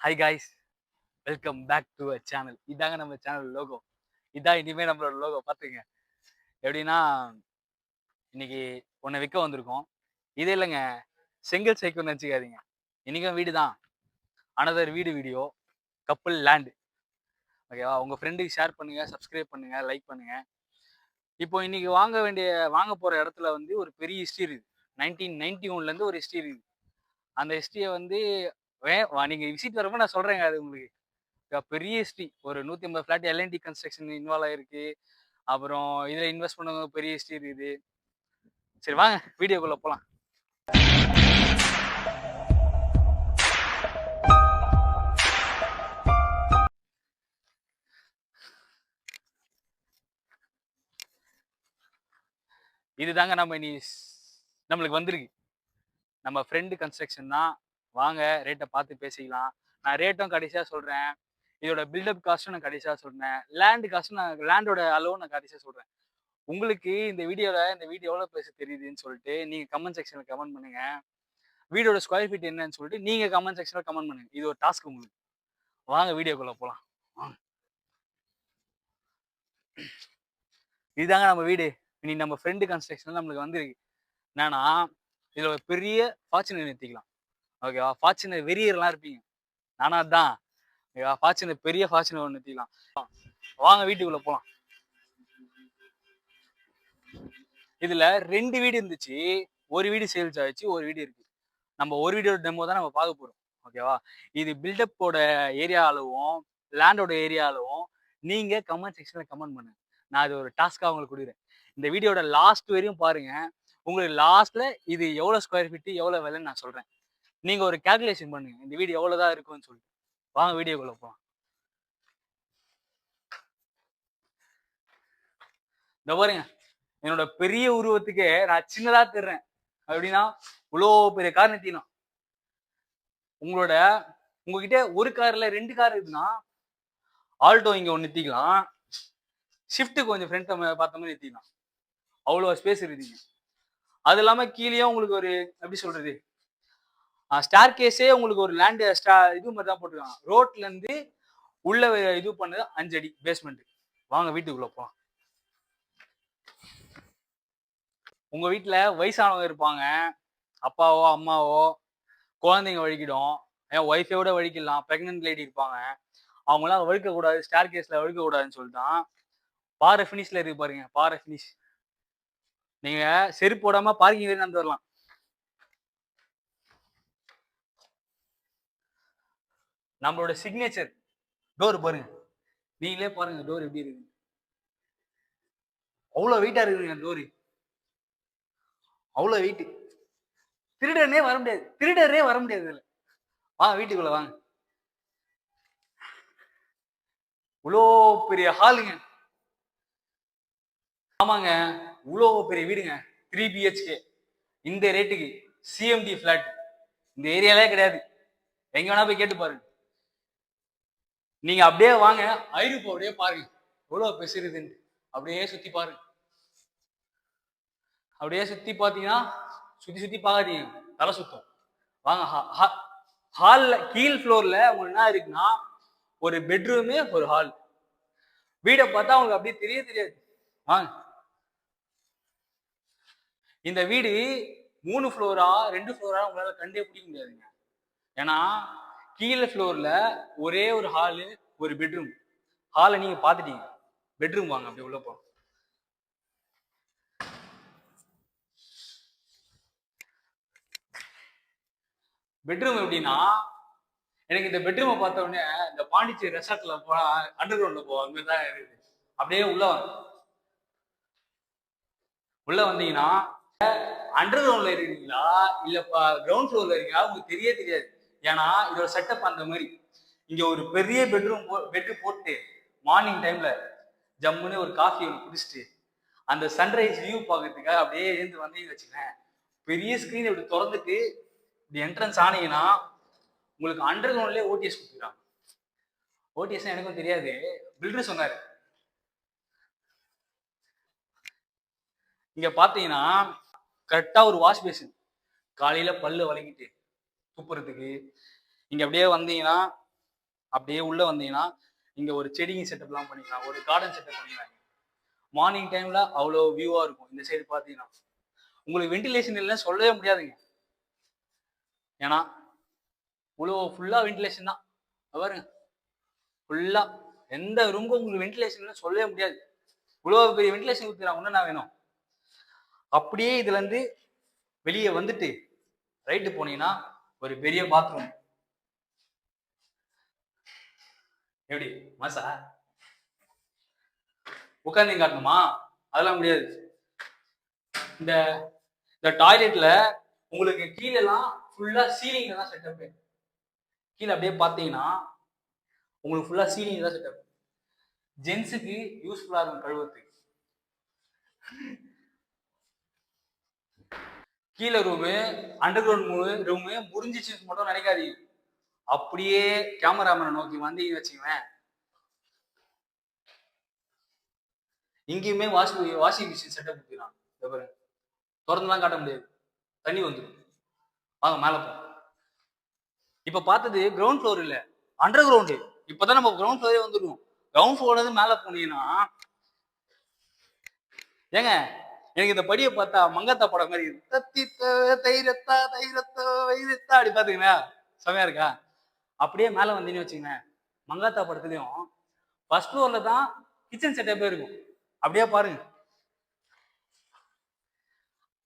Hi guys, welcome back to a channel. இதாங்க நம்ம channel logo. இதான் இனிமே நம்மளோட லோகோ பார்த்துங்க. எப்படின்னா, இன்னைக்கு ஒண்ணு விற்க வந்திருக்கோம். இது இல்லைங்க, செங்கல் சைக்கிள்னு நினச்சிக்காதீங்க. இன்னைக்கும் வீடு தான். அனதர் வீடு வீடியோ, கப்புள் லேண்ட். ஓகேவா? உங்க ஃப்ரெண்டுக்கு ஷேர் பண்ணுங்க, சப்ஸ்கிரைப் பண்ணுங்க, லைக் பண்ணுங்க. இப்போ இன்னைக்கு வாங்க போற இடத்துல வந்து ஒரு பெரிய ஹிஸ்ட்ரி இருக்கு. 1991லேருந்து ஒரு ஹிஸ்ட்ரி இருக்கு. அந்த ஹிஸ்ட்ரிய வந்து நீங்க விசிட் வரப்போ நான் சொல்றேங்க அது உங்களுக்கு. பெரிய ஹிஸ்ட்ரி. ஒரு 150 ஃபிளாட் எல்என்டி கன்ஸ்ட்ரக்ஷன் இன்வால்வ் ஆயிருக்கு. அப்புறம் இதுல இன்வெஸ்ட் பண்ணவங்க பெரிய ஹிஸ்ட்ரி இருக்குது. சரி வாங்க வீடியோக்குள்ள போலாம். இதுதாங்க நம்மளுக்கு வந்திருக்கு. நம்ம ஃப்ரெண்டு கன்ஸ்ட்ரக்ஷன் தான். வாங்க ரேட்டை பார்த்து பேசிக்கலாம். நான் ரேட்டும் கடைசியா சொல்றேன். இதோட பில்டப் காஸ்ட்டும் நான் கடைசியா சொல்றேன். லேண்டோட அளவும் நான் கடைசியா சொல்றேன். உங்களுக்கு இந்த வீடியோ எவ்வளவு பேச தெரியுதுன்னு சொல்லிட்டு நீங்க கமெண்ட் செக்ஷன்ல கமெண்ட் பண்ணுங்க. வீடியோட ஸ்கொயர் ஃபீட் என்னன்னு சொல்லிட்டு நீங்க கமெண்ட் செக்ஷன்ல கமெண்ட் பண்ணுங்க. இது ஒரு டாஸ்க் உங்களுக்கு. வாங்க வீடியோக்குள்ள போலாம். இதுதாங்க நம்ம வீடு. இனி நம்ம ஃப்ரெண்டு கன்ஸ்ட்ரக்ஷன் நம்மளுக்கு வந்திருக்கு. என்னன்னா, இதுல ஒரு பெரிய ஃபார்ச்சுனர் நிறுத்திக்கலாம். ஓகேவா? ஃபார்ச்சுனர் வெறியர்லாம் இருப்பீங்க. நானா தான். ஓகேவா? பெரிய ஃபார்ச்சுனர் ஒன்று நிறுத்திக்கலாம். வாங்க வீட்டுக்குள்ள போலாம். இதுல 2 வீடு இருந்துச்சு. ஒரு வீடு சேல்ஸ் ஆயிடுச்சு, ஒரு வீடு இருக்கு. நம்ம ஒரு வீடியோட டெமோ தான் நம்ம பார்க்க போறோம். ஓகேவா? இது பில்டப்போட ஏரியா அளவும், லேண்டோட ஏரியா அளவும் நீங்க கமெண்ட் செக்ஷன்ல கமெண்ட் பண்ணுங்க. நான் இது ஒரு டாஸ்கா உங்களுக்கு கொடுக்குறேன். இந்த வீடியோட லாஸ்ட் வரையும் பாருங்க. உங்களுக்கு லாஸ்ட்ல இது எவ்வளவு ஸ்கொயர் ஃபீட், எவ்வளவு விலைன்னு நான் சொல்றேன். நீங்க ஒரு கால்குலேஷன் பண்ணுங்க. இந்த வீடு எவ்வளவுதான் இருக்கும்னு சொல்லிட்டு. வாங்க வீடியோக்குள்ள போலாம். இந்த பாருங்க, என்னோட பெரிய உருவத்துக்கே நான் சின்னதா தெரிறேன். அப்படின்னா இவ்வளோ பெரிய கார் நிறுத்தினோம். உங்ககிட்ட ஒரு கார்ல 2 கார் இருக்குன்னா ஆல்டோ இங்க ஒன்று நிறுத்திக்கலாம். ஷிஃப்ட் கொஞ்சம் ஃப்ரண்ட் பார்த்த மாதிரி நிறுத்திக்கலாம். அவ்வளோ ஸ்பேஸ் இருக்குங்க. அது இல்லாம கீழேயும் உங்களுக்கு ஒரு எப்படி சொல்றது, ஸ்டார் கேஸே உங்களுக்கு ஒரு லேண்ட் இது மாதிரி தான் போட்டுருக்காங்க. ரோட்ல இருந்து உள்ள இது பண்ணது 5 அடி பேஸ்மெண்ட். வாங்க வீட்டுக்குள்ள போலாம். உங்க வீட்டுல வயசானவங்க இருப்பாங்க. அப்பாவோ அம்மாவோ குழந்தைங்க வழிக்கிடும். என் ஒய்ஃபோட வழிக்கலாம். பிரெக்னன்ட் லேடி இருப்பாங்க. அவங்களாம் வழுக்க கூடாது, ஸ்டார் கேஸ்ல வழுக்க கூடாதுன்னு சொல்லிட்டான். பாறை ஃபினிஷ்ல இருக்கு பாருங்க, பாறை ஃபினிஷ். நீங்க செருப்பு போடாம பார்க்கிங் வரையும் நடந்து வரலாம். நம்மளோட சிக்னேச்சர் டோர் பாருங்க. நீங்களே பாருங்க டோர் எப்படி இருக்கு. அவ்வளவு வெயிட்டா இருக்குங்க டோரு. அவ்வளவு வெயிட். திருடனே வர முடியாது இதுல. வாங்க வீட்டுக்குள்ள வாங்க. இவ்வளோ பெரிய ஹாலுங்க. ஆமாங்க, இவ்வளோ பெரிய வீடுங்க. 3 BHK. இந்த ரேட்டுக்கு சிஎம்டி பிளாட் இந்த ஏரியாலே கிடையாது. எங்க வேணா போய் கேட்டு பாருங்க. நீங்க அப்படியே வாங்க, ஐரோப்பா அப்படியே பாருங்க எவ்வளவு பெருசுதுன்னு. அப்படியே சுத்தி பாருங்க. அப்படியே சுத்தி பாத்தீங்கன்னா சுத்தி பார்க்காதீங்க, தலை சுத்தம். வாங்க ஹால்ல கீழ் ஃப்ளோர்ல உங்களுக்கு என்ன இருக்குன்னா ஒரு பெட்ரூமு, ஒரு ஹால். வீடை பார்த்தா உங்களுக்கு அப்படியே தெரியாது. வாங்க. இந்த வீடு 3 ஃப்ளோரா 2 ஃப்ளோரா உங்களால கண்டே பிடிக்க முடியாதுங்க. ஏன்னா கீழே ஃப்ளோர்ல ஒரே ஒரு ஹாலு, ஒரு பெட்ரூம். ஹாலை நீங்க பாத்துட்டீங்க. பெட்ரூம் வாங்க அப்படி உள்ள போ. பெட்ரூம் எப்படின்னா, எனக்கு இந்த பெட்ரூமை பார்த்த உடனே இந்த பாண்டிச்சேரி ரெசார்ட்ல போனா அண்டர் கிரவுண்ட்ல போவோம், அங்கதான் இருக்குது. அப்படியே உள்ள வந்தீங்கன்னா அண்டர் கிரவுண்ட்ல இருக்கீங்களா இல்ல கிரவுண்ட் ஃப்ளோர்ல இருக்கீங்களா உங்களுக்கு தெரியாது. ஏன்னா இதோட செட்டப் அந்த மாதிரி. இங்க ஒரு பெரிய பெட் போட்டு மார்னிங் டைம்ல ஜம்முன்னு ஒரு காஃபி ஒன்று குடிச்சிட்டு அந்த சன்ரைஸ் வியூ பார்க்கறதுக்காக அப்படியே எழுந்து வந்தீங்கன்னு வச்சுக்கேன். பெரிய ஸ்கிரீன் இப்படி திறந்துட்டு இப்படி என்ட்ரன்ஸ் ஆனீங்கன்னா உங்களுக்கு அண்டர் கிரவுண்ட்லேயே ஓடிஎஸ் கொடுத்துருக்காங்க. ஓடிஎஸ் எனக்கும் தெரியாது, பில்டர் சொன்னாரு. இங்க பாத்தீங்கன்னா கரெக்டா ஒரு வாஷ் பேசின். காலையில பல்லு வளைக்கிட்டு துப்புறதுக்கு. இங்க அப்படியே வந்தீங்கன்னா அப்படியே உள்ள வந்தீங்கன்னா இங்க ஒரு செடிங்க செட்டப்லாம் பண்ணிக்கலாம், ஒரு கார்டன் செட்டப் பண்ணிக்கலாம். மார்னிங் டைம்ல அவ்வளோ வியூவா இருக்கும். இந்த சைடு பார்த்தீங்கன்னா உங்களுக்கு வென்டிலேஷன் இல்லைன்னு சொல்லவே முடியாதுங்க. ஏன்னா இவ்வளோ ஃபுல்லா வென்டிலேஷன் தான். பாருங்க ஃபுல்லா எந்த ரூமுக்கும் உங்களுக்கு வென்டிலேஷன் சொல்லவே முடியாது. இவ்வளோ பெரிய வென்டிலேஷன் கொடுத்துறாங்க, இன்னும் என்ன வேணும்? அப்படியே இதுல இருந்து வெளியே வந்துட்டு ரைட்டு போனீங்கன்னா ஒரு பெரிய பாத்ரூம். எப்படி மாசா உட்காந்து காட்டணுமா? அதெல்லாம் முடியாது. இந்த இந்த டாய்லெட்ல உங்களுக்கு கீழெல்லாம் ஃபுல்லா சீலிங்ல தான் செட்டப். கீழே அப்படியே பார்த்தீங்கன்னா உங்களுக்கு ஃபுல்லா சீலிங் தான் செட்டப். ஜென்ஸுக்கு யூஸ்ஃபுல்லா இருக்கும் கழுவுறதுக்கு. கீழே ரூமு, அண்டர் கிரவுண்ட் ரூமு முடிஞ்சிச்சு மட்டும் நினைக்காதீங்க. அப்படியே கேமராமேனை நோக்கி வந்தீங்கன்னு வச்சுக்கவேன், இங்கேயுமே வாஷிங் மிஷின் செட்டப் கொடுத்துறான். திறந்துலாம் காட்ட முடியாது, தண்ணி வந்துடும். வாங்க மேல போ. இப்ப பார்த்தது கிரவுண்ட் ஃப்ளோர் இல்ல, அண்டர் கிரவுண்டு. இப்பதான் நம்ம கிரவுண்ட் ஃப்ளோரே வந்துடும். கிரவுண்ட் ஃப்ளோர்ல மேல போனீங்கன்னா ஏங்க எனக்கு இந்த படியை பார்த்தா மங்காத்தா படம் மாதிரி தைரத்தா தைரத்தா வைரத்தா அப்படி பாத்தீங்கன்னா செமையா இருக்கா? அப்படியே மேல வந்தீங்கன்னு வச்சுக்கங்க, மங்காத்தா படத்துலயும் ஃபர்ஸ்ட் ஃப்ளோர்ல தான் கிச்சன் செட்டப்பே இருக்கும். அப்படியே பாருங்க,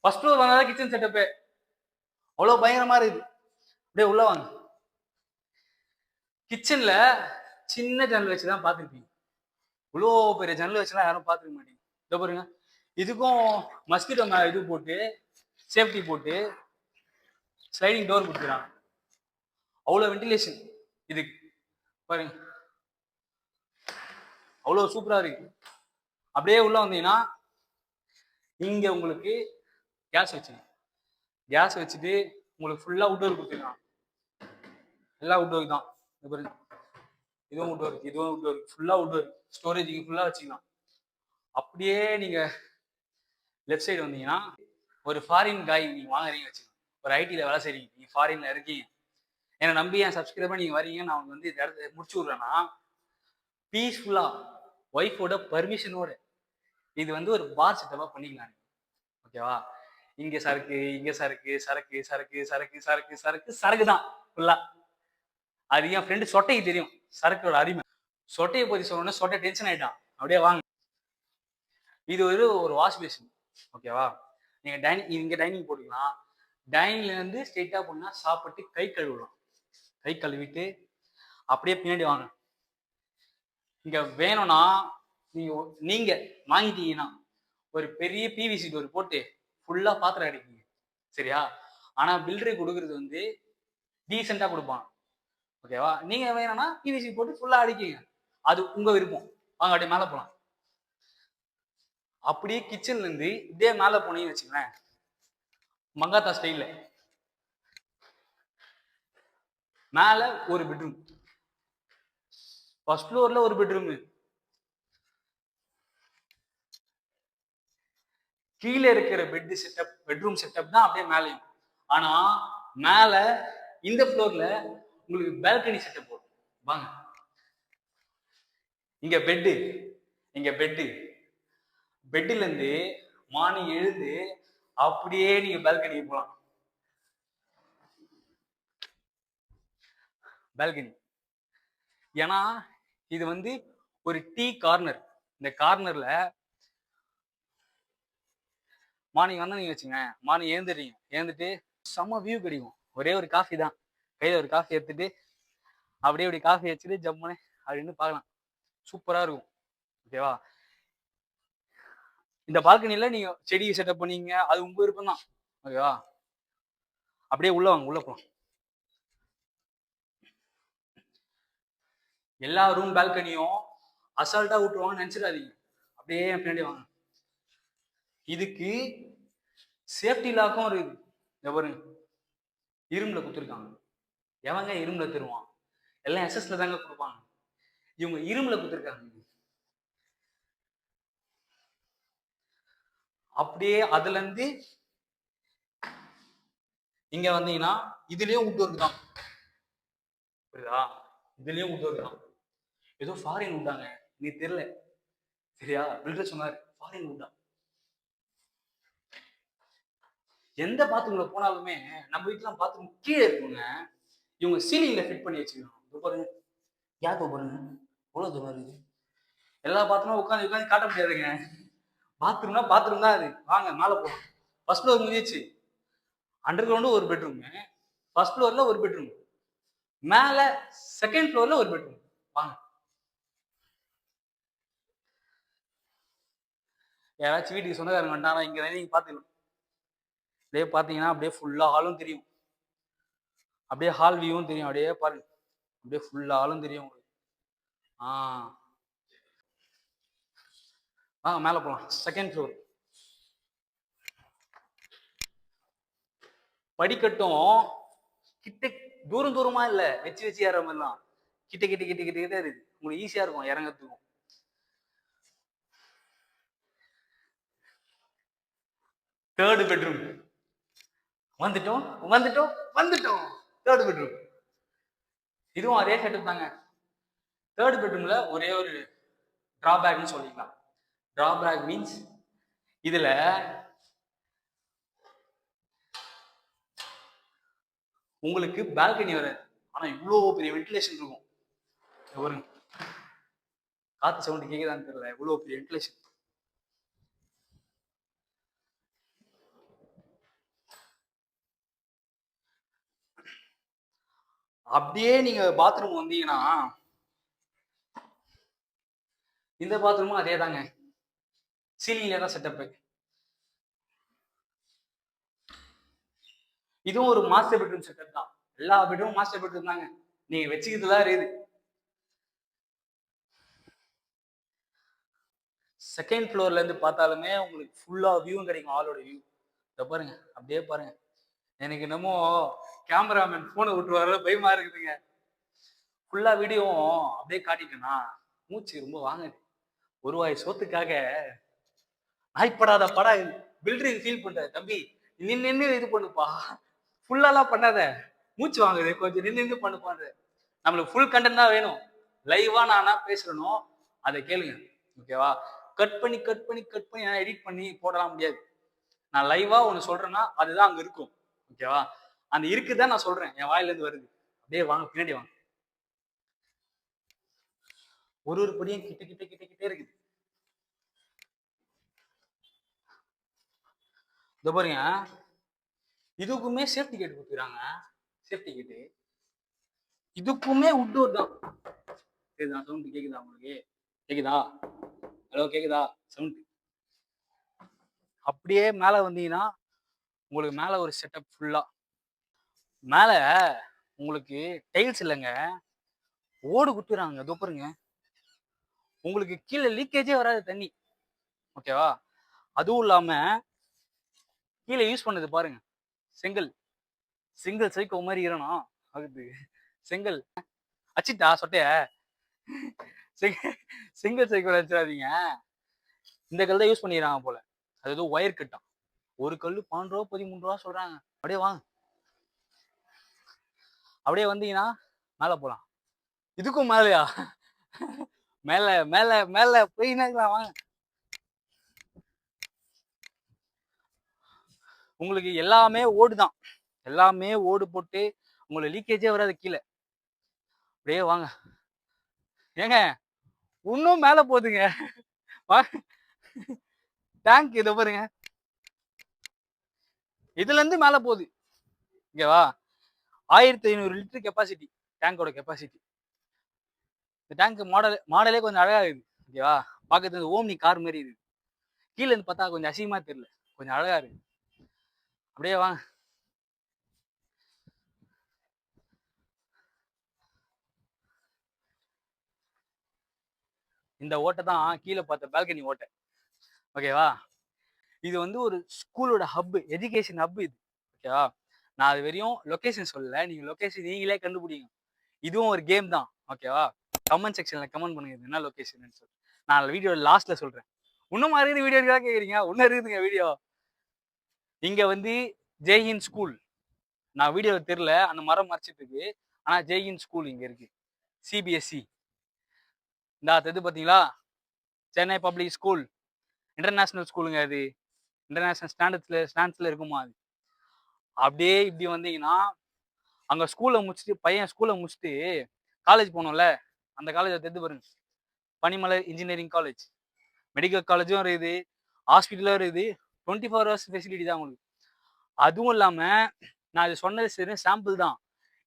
ஃபர்ஸ்ட் ஃப்ளோர் வந்தாதான் கிச்சன் செட்டப்பே. அவ்வளவு பயங்கரமா இருக்குது. அப்படியே உள்ள வாங்க. கிச்சன்ல சின்ன ஜன்னல் வச்சுதான் பார்த்துருப்பீங்க. இவ்வளோ பெரிய ஜன்னல் வச்சுலாம் யாரும் பார்த்துக்க மாட்டீங்க. இதோ பாருங்க, இதுக்கும் மஸ்கிட்டோ இது போட்டு சேஃப்டி போட்டு ஸ்லைடிங் டோர் கொடுத்துறாங்க. அவ்வளோ வென்டிலேஷன் இதுக்கு பாருங்க, அவ்வளோ சூப்பரா இருக்கு. அப்படியே உள்ள வந்தீங்கன்னா இங்க உங்களுக்கு கேஸ் வச்சுட்டு உங்களுக்கு ஃபுல்லா அவுட் டோர் கொடுத்துருக்காங்க. எல்லா அவுட் டோர் தான். பாருங்க, இதுவும் அவுட் டோர், இதுவும் அவுட் டோர், ஃபுல்லா அவுட் டோர். ஸ்டோரேஜுக்கு ஃபுல்லா வச்சுக்கலாம். அப்படியே நீங்க லெஃப்ட் சைடு வந்தீங்கன்னா ஒரு ஃபாரின் காய் நீங்க வாங்குறீங்க வச்சுக்கோங்க, ஒரு ஐடியில் வேலை செய்றீங்க, நீங்க ஃபாரின்ல இருக்கீங்க, என்னை நம்பி என் சப்ஸ்கிரைபர் நீங்க வரீங்க, நான் வந்து இந்த இடத்த முடிச்சு விட்றேன்னா பீஸ்ஃபுல்லா ஒய்ஃபோட பர்மிஷனோட இது வந்து ஒரு பார் செட்டப்பா பண்ணிக்கலாம். ஓகேவா? இங்க சரக்கு, இங்க சரக்கு, சரக்கு சரக்கு சரக்கு சரக்கு சரக்கு சரக்கு தான் ஃபுல்லா. அது என் ஃப்ரெண்டு சொட்டைக்கு தெரியும் சரக்கோட அருமை. சொட்டையை பத்தி சொன்னோன்னே சொட்டை டென்ஷன் ஆயிட்டான். அப்படியே வாங்க, இது ஒரு வாஷ் பேஷன். ஓகேவா? நீங்க இங்க டைனிங் போட்டுக்கலாம். டைனிங்ல இருந்து ஸ்ட்ரெயிட்டா போனா சாப்பிட்டு கை கழுவலாம். கை கழுவிட்டு அப்படியே பின்னாடி வாங்க. இங்க வேணும்னா நீங்க வாங்கிட்டீங்கன்னா ஒரு பெரிய பிவிசி டோர் போட்டு ஃபுல்லா பாத்திரம் அடிக்கீங்க, சரியா? ஆனா பில்டரை கொடுக்கறது வந்து டீசெண்டா கொடுப்பான். ஓகேவா? நீங்க வேணும்னா பிவிசி போட்டு ஃபுல்லா அடிக்கீங்க, அது உங்க விருப்பம். வாங்க அப்படியே மேல போலாம். அப்படியே கிச்சன்ல இருந்து இதே மேல போனீங்கன்னு வச்சுங்களேன், மங்காத்தா ஸ்டைல்ல மேல ஒரு பெட்ரூம், ஃபர்ஸ்ட் ஃப்ளோர்ல ஒரு பெட்ரூம், கீழே இருக்கிற பெட்ரூம் செட்டப் தான் அப்படியே மேலையும். ஆனா மேல இந்த ஃப்ளோர்ல உங்களுக்கு பால்கனி செட்டப் போடும். வாங்க, இங்க பெட்டுல இருந்து மார்னிங் எழுந்து அப்படியே நீங்க பால்கனி போலாம். பால்கனி ஏன்னா இது வந்து ஒரு டீ கார்னர். இந்த கார்னர்ல மார்னிங் வந்தா நீங்க வச்சுங்க, மார்னிங் எழுந்துட்டு செம்ம வியூ கிடைக்கும். ஒரே ஒரு காஃபி தான், கையில ஒரு காஃபி எடுத்துட்டு அப்படியே இப்படி காஃபி வச்சுட்டு ஜம்முன்னு அப்படின்னு பார்க்கலாம். சூப்பரா இருக்கும். ஓகேவா? இந்த பால்கனில நீங்க செடி செட்டப் பண்ணீங்க, அது உங்க விருப்பம் தான். ஓகேவா? அப்படியே உள்ள வாங்க, உள்ள போலாம். எல்லா ரூம் பால்கனியும் அசால்ட்டா விட்டுருவாங்கன்னு நினைச்சிடாதீங்க. அப்படியே பின்னாடி வாங்க. இதுக்கு சேஃப்டி லாக்கும் இருக்குது. பாருங்க, இரும்புல குத்துருக்காங்க. எவங்க இரும்புல தருவான்? எல்லாம் எஸ்எஸ்ல தாங்க கொடுப்பாங்க. இவங்க இரும்புல குத்துருக்காங்க. அப்படியே அதுல இருந்து இங்க வந்தீங்கன்னா இதுலயும் உட் ஒர்க் தான். புரியுதா? இதுலயும் உட் தான். ஏதோ ஃபாரின் உட்டாங்க, நீ தெரியல சரியா? பில்டர் சொன்னாரு ஃபாரின் உட்டா. எந்த பாத்ரூம்ல போனாலுமே நம்ம வீட்டுலாம் பாத்ரூம் கீழே இருக்குங்க, இவங்க சீலிங்ல ஃபிட் பண்ணி வச்சுக்கணும். பாருங்க கேப் பாருங்க எவ்வளவு தூரம் இருக்குது. எல்லா பாத்ரூமும் உட்காந்து உட்காந்து காட்ட முடியாதுங்க. பாத்ரூம்னா பாத்ரூம் தான் அது. வாங்க மேல போகலாம். ஃபர்ஸ்ட் ஃப்ளோர் முடிஞ்சிச்சு. அண்டர் கிரவுண்டு ஒரு பெட்ரூம், ஃபர்ஸ்ட் ஃப்ளோர்ல ஒரு பெட்ரூம், மேல செகண்ட் ஃப்ளோர்ல ஒரு பெட்ரூம். வாங்க. யாராச்சும் வீட்டுக்கு சொந்தக்காரங்க வந்துட்டாங்கன்னா இங்க நீங்க பாத்துக்கலாம். அப்படியே பாத்தீங்கன்னா அப்படியே ஃபுல்லா ஹாலும் தெரியும், அப்படியே ஹால் வியூவும் தெரியும். அப்படியே பாருங்க, அப்படியே ஃபுல்லா ஹாலும் தெரியும் உங்களுக்கு. வாங்க மேல போலாம். Second floor. படிக்கட்டும் கிட்ட, தூரம் தூரமா இல்ல, வச்சு வச்சு ஏற மாதிரிலாம் கிட்ட கிட்ட கிட்ட கிட்ட கிட்ட இருக்கு. உங்களுக்கு ஈஸியா இருக்கும் இறங்கறதுக்கும். Third bedroom. வந்துட்டோம் வந்துட்டோம் வந்துட்டோம். Third bedroom. இதுவும் அதே செட்டப் தாங்க. தேர்ட் பெட்ரூம்ல ஒரே ஒரு டிராபேக்னு சொல்லிக்கலாம். டிராபேக் மீன்ஸ் இதுல உங்களுக்கு பால்கனி வராது, ஆனா இவ்வளவு பெரிய வென்டிலேஷன் இருக்கும். பாருங்க, காத்து சவுண்ட் கேக்குதான்னு தெரியல, இவ்வளவு பெரிய வென்டிலேஷன். அப்படியே நீங்க பாத்ரூம் வந்தீங்கன்னா இந்த பாத்ரூமும் அதே தாங்க, சீலிங்ல தான் செட்டப். இதுவும் ஒரு மாஸ்டர் பெட்ரூம் செட்டப் தான். எல்லா பெட்ரூம் மாஸ்டர் பெட்ரூம் தாங்க, நீங்க வச்சுக்கிறதுலாம் இருக்குது. செகண்ட் ஃப்ளோர்ல இருந்து பார்த்தாலுமே உங்களுக்கு ஃபுல்லா வியூ கிடைக்கும், ஆளோட வியூ. இத பாருங்க, அப்படியே பாருங்க. எனக்கு என்னமோ கேமராமேன் போனை விட்டுருவாரு பயமா இருக்குதுங்க. ஃபுல்லா வீடியோவும் அப்படியே காட்டிட்டேன்னா மூச்சு ரொம்ப வாங்குது. ஒரு வாய் சோத்துக்காக நாய்ப்படாத படா பில்டரிங் ஃபீல் பண்ற தம்பி, நின்னு நின்னு இது பண்ணுப்பா, ஃபுல்லாலாம் பண்ணாத, மூச்சு வாங்குது, கொஞ்சம் நின்னு நின்னு பண்ணுப்பாரு. நம்மளுக்கு ஃபுல் கண்டென்ட் தான் வேணும். லைவா நானா பேசுறணும் அதை கேளுங்க, ஓகேவா? கட் பண்ணி கட் பண்ணி கட் பண்ணி எடிட் பண்ணி போடலாம் முடியாது. நான் லைவா ஒன்று சொல்றேன்னா அதுதான் அங்க இருக்கும், ஓகேவா? அந்த இருக்குதான் நான் சொல்றேன், என் வாயில இருந்து வருது. அப்படியே வாங்க, பின்னாடி வாங்க. ஒரு ஒரு படியும் கிட்ட கிட்ட கிட்ட கிட்டே இருக்குது. இந்த பாருங்க, இதுக்குமே சேஃப்டி கேட் கொடுத்துறாங்க. சேஃப்டி கேட்டு இதுக்குமே உட்டோர் தான். கேக்குதா சவுண்ட்? கேக்குதா உங்களுக்கு? கேக்குதா? ஹலோ கேக்குதா சவுண்ட்? அப்படியே மேல வந்தீங்கன்னா உங்களுக்கு மேல ஒரு செட்டப் ஃபுல்லா. மேல உங்களுக்கு டைல்ஸ் இல்லைங்க, ஓடு குத்துறாங்க. இதோ பாருங்க, உங்களுக்கு கீழே லீக்கேஜே வராது தண்ணி, ஓகேவா? அதுவும் இல்லாம கீழே யூஸ் பண்ணது பாருங்க, செங்கல். செங்கல் சைக்கோ மாதிரி இருக்கணும் அது. செங்கல் அச்சிட்டா சொட்டைய. செங்கல் சைக்கோ வச்சிடாதீங்க. இந்த கல் தான் யூஸ் பண்ணிடுறாங்க போல. அது ஏதோ ஒயர் கட்டான். ஒரு கல் 12 ரூபா 13 ரூபா சொல்றாங்க. அப்படியே வாங்க, அப்படியே வந்தீங்கன்னா மேல போலாம். இதுக்கும் மேலயா? மேல மேல மேல போய் வாங்க. உங்களுக்கு எல்லாமே ஓடு தான், எல்லாமே ஓடு போட்டு உங்களுக்கு லீக்கேஜே வராது கீழே. அப்படியே வாங்க. ஏங்க இன்னும் மேல போகுதுங்க. டேங்க் இதை பாருங்க, இதுல இருந்து மேல போகுது, ஓகேவா? 1500 லிட்டர் கெப்பாசிட்டி டேங்கோட கெப்பாசிட்டி. இந்த டேங்க் மாடலே கொஞ்சம் அழகா இருக்குது, ஓகேவா? பார்க்கறதுக்கு ஓம்னி கார் மாதிரி இருக்கு. கீழே இருந்து பார்த்தா கொஞ்சம் அசிங்கமா தெரியல, கொஞ்சம் அழகா இருக்கு. அப்படியே வாங்க. இந்த ஓட்டை தான் கீழே பார்த்த பால்கனி ஓட்டை, ஓகேவா? இது வந்து ஒரு ஸ்கூலோட ஹப், எஜுகேஷன் ஹப் இது, ஓகேவா? நான் அது வரையும் லொகேஷன் சொல்லல, நீங்க லொகேஷன் நீங்களே கண்டுபிடிங்க. இதுவும் ஒரு கேம் தான், ஓகேவா? கமெண்ட் செக்ஷன்ல கமெண்ட் பண்ணுங்க என்ன லொகேஷன் சொல்லி. நான் வீடியோ லாஸ்ட்ல சொல்றேன். இன்னும் இருக்குது வீடியோ தான் கேக்குறீங்க, இன்னும் இருக்குதுங்க வீடியோ. இங்க வந்து ஜெய்ஹிந்த் ஸ்கூல், நான் வீடியோ தெரியல, அந்த மரம் மறைச்சிட்டு இருக்கு, ஆனா ஜெய்ஹிந்த் ஸ்கூல் இங்க இருக்கு. சிபிஎஸ்சி. இந்த இது பார்த்தீங்களா, சென்னை பப்ளிக் ஸ்கூல், இன்டர்நேஷனல் ஸ்கூலுங்க அது. இன்டர்நேஷனல் ஸ்டாண்டர்ட்ஸ்ல இருக்குமா அது. அப்படியே இப்படி வந்தீங்கன்னா, அங்க பையன் ஸ்கூலை முடிச்சுட்டு காலேஜ் போனோம்ல, அந்த காலேஜை தெரிந்து பாருங்க. பனிமலை இன்ஜினியரிங் காலேஜ். மெடிக்கல் காலேஜும் இருக்குது, ஹாஸ்பிட்டலும் இருக்குது. 24 ஹவர்ஸ் ஃபெசிலிட்டி தான் உங்களுக்கு. அதுவும் இல்லாம நான் இது சொன்னது சரி சாம்பிள் தான்.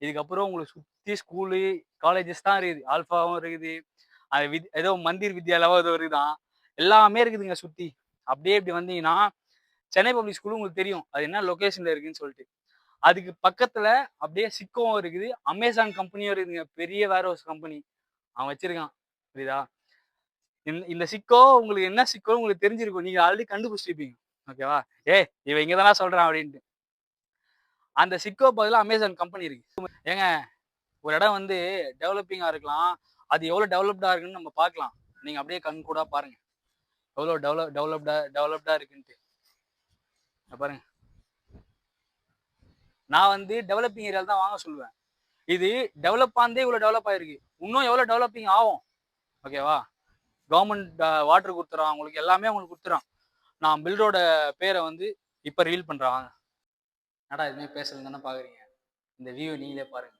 இதுக்கப்புறம் உங்களுக்கு சுத்தி ஸ்கூலு, காலேஜஸ் தான் இருக்குது. ஆல்ஃபாவும் இருக்குது. அது ஏதோ மந்திர் வித்யாலயவோ ஏதோ இருக்குதான். எல்லாமே இருக்குதுங்க சுத்தி. அப்படியே இப்படி வந்தீங்கன்னா, சென்னை பப்ளிக் ஸ்கூல் உங்களுக்கு தெரியும். அது என்ன லொகேஷன்ல இருக்குன்னு சொல்லிட்டு. அதுக்கு பக்கத்துல அப்படியே சிக்கோவும் இருக்குது. அமேசான் கம்பெனியும் இருக்குதுங்க. பெரிய வேர் ஹவுஸ் கம்பெனி. அவன் வச்சிருக்கான். புரியுதா? இந்த சிக்கோ உங்களுக்கு என்ன சிக்கோ உங்களுக்கு தெரிஞ்சிருக்கும். நீங்க ஆல்ரெடி கண்டுபிடிச்சிருப்பீங்க. ஓகேவா? ஏய் இவன் இங்க தானே சொல்றான் அப்படின்ட்டு. அந்த சிக்கோ பதிலா அமேசான் கம்பெனி இருக்கு. ஏங்க ஒரு இடம் வந்து டெவலப்பிங்கா இருக்கலாம். அது எவ்வளவு டெவலப்டா இருக்குன்னு நம்ம பார்க்கலாம். நீங்க அப்படியே கண் கூட பாருங்க. எவ்வளவு டெவலப்டா இருக்குன்ட்டு. பாருங்க. நான் வந்து டெவலப்பிங் ஏரியால தான் வாங்க சொல்லுவேன். இது டெவலப் ஆனதே இவ்வளவு டெவலப் ஆயிருக்கு. இன்னும் எவ்வளவு டெவலப்பிங் ஆகும். ஓகேவா? கவர்மெண்ட் வாட்டர் கொடுத்துறான், உங்களுக்கு எல்லாமே உங்களுக்கு கொடுத்துறான். நான் பில்டரோட பேரை வந்து இப்ப ரீல் பண்றேன். என்னடா எதுவுமே பேசலன்னு தானே பாக்குறீங்க. இந்த வியூ நீங்களே பாருங்க.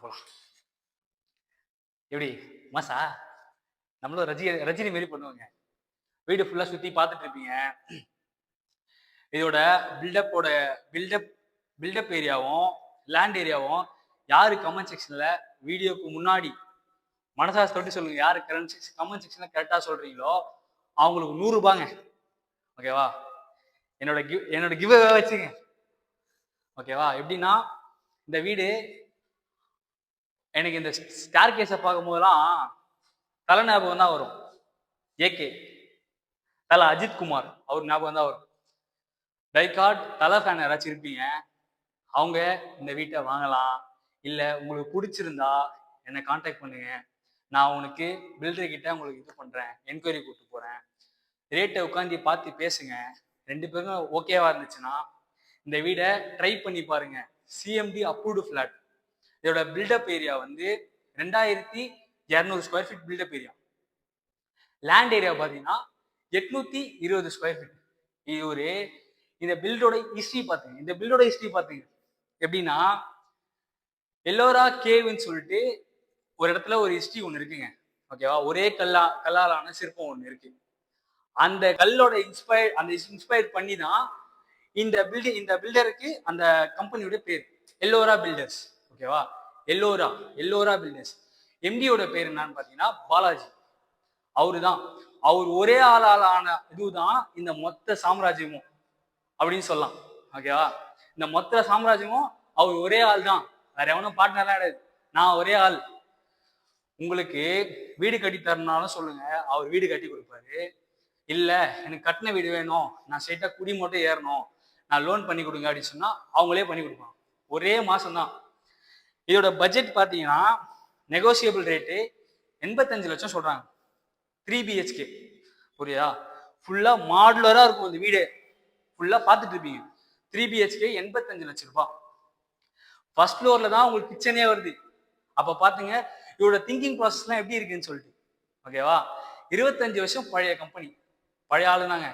போலாம். எப்படி மாசா நம்மளும் ரஜினி மாரி பண்ணுவாங்க. வீடு ஃபுல்லா சுத்தி பார்த்துட்டு இருப்பீங்க. இதோட பில்டப் ஏரியாவும் லேண்ட் ஏரியாவும் யாரு கமெண்ட் செக்ஷன்ல வீடியோக்கு முன்னாடி மனசாட்சி தொட்டு சொல்லுங்க. யாரு கமெண்ட் செக்ஷன்ல கரெக்டா சொல்றீங்களோ அவங்களுக்கு 100 ரூபாங்க. ஓகேவா? என்னோட கிவ் வச்சுங்க. ஓகேவா? எப்படின்னா இந்த வீடு எனக்கு இந்த ஸ்டார் கேஸை பார்க்கும் போதெல்லாம் தலை ஞாபகம் தான் வரும். ஏகே தலை அஜித் குமார் அவர் ஞாபகம் தான் வரும். டைகார்ட் தலை ஃபேன் யாராச்சும் இருப்பீங்க, அவங்க இந்த வீட்டை வாங்கலாம். இல்லை உங்களுக்கு பிடிச்சிருந்தா என்னை கான்டாக்ட் பண்ணுங்க. நான் உனக்கு பில்டர் கிட்ட உங்களுக்கு இது பண்றேன், என்கொயரி கூப்பிட்டு போறேன். ரேட்டை உட்காந்து பார்த்து பேசுங்க. 2 பேரும் ஓகேவா இருந்துச்சுன்னா இந்த வீடை ட்ரை பண்ணி பாருங்க. CMD approved flat. இதோட பில்டப் ஏரியா வந்து 2200 square feet built up area. Land area பார்த்தீங்கன்னா 820 ஸ்கொயர் ஃபீட். இது இந்த பில்டோட ஹிஸ்டரி பார்த்தீங்க. எப்படின்னா எல்லோரா கேவ்னு சொல்லிட்டு ஒரு இடத்துல ஒரு ஹிஸ்டரி ஒன்று இருக்குங்க. ஓகேவா? ஒரே கல்லாலான சிற்பம் ஒன்று இருக்கு. அந்த கல்லோட இன்ஸ்பயர் பண்ணி தான் இந்த பில்டருக்கு அந்த கம்பெனியோட பேர் எல்லோரா பில்டர்ஸ். ஓகேவா? எல்லோரா பில்டர்ஸ். எம்டியோட பேர் என்னன்னு பாத்தீங்கன்னா பாலாஜி. அவர் ஒரே ஆளான இதுதான் இந்த மொத்த சாம்ராஜ்யமும் அப்படின்னு சொல்லலாம். ஓகேவா? இந்த மொத்த சாம்ராஜ்யமும் அவர் ஒரே ஆள் தான். வேற எவனும் பார்ட்னர்லாம் கிடையாது. நான் ஒரே ஆள். உங்களுக்கு வீடு கட்டி தரனாலும் சொல்லுங்க, அவர் வீடு கட்டி கொடுப்பாரு. இல்ல எனக்கு கட்டின வீடு வேணும், நான் ஸ்ட்ரெயிட்டா குடி மட்டும் ஏறணும், நான் லோன் பண்ணி கொடுங்க அப்படின்னு சொன்னா அவங்களே பண்ணி கொடுப்பாங்க. ஒரே மாசம் தான். இதோட பட்ஜெட் பாத்தீங்கன்னா நெகோசியபிள் ரேட்டு 85 லட்சம் சொல்றாங்க. 3 BHK. புரியுதா? ஃபுல்லா மாடுலரா இருக்கும் இந்த வீடு. ஃபுல்லா பார்த்துட்டு இருப்பீங்க. 3 BHK 85 லட்சம் ரூபாய். ஃபர்ஸ்ட் ஃப்ளோர்ல தான் உங்களுக்கு கிச்சனே வருது. அப்ப பாத்துங்க இதோட திங்கிங் ப்ராசஸ்லாம் எப்படி இருக்குன்னு சொல்லிட்டு. ஓகேவா? 25 வருஷம் பழைய கம்பெனி, பழைய ஆளு தாங்க.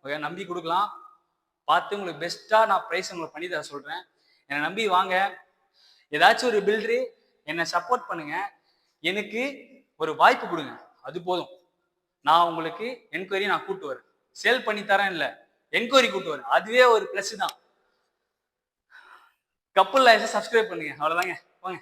ஓகே, நம்பி கொடுக்கலாம். பார்த்து உங்களுக்கு பெஸ்டா நான் பிரைஸ் உங்களுக்கு பண்ணி தர சொல்றேன். என்னை நம்பி வாங்க. ஏதாச்சும் ஒரு பில்டரு என்னை சப்போர்ட் பண்ணுங்க. எனக்கு ஒரு வாய்ப்பு கொடுங்க, அது போதும். நான் உங்களுக்கு என்கொயரி நான் கூட்டு வரேன். சேல் பண்ணி தரேன் இல்ல, என்கொயரி கூட்டு வரேன். அதுவே ஒரு பிளஸ் தான். கப்புள் லைஃப் சப்ஸ்கிரைப் பண்ணுங்க. அவ்வளவுதாங்க. வாங்க.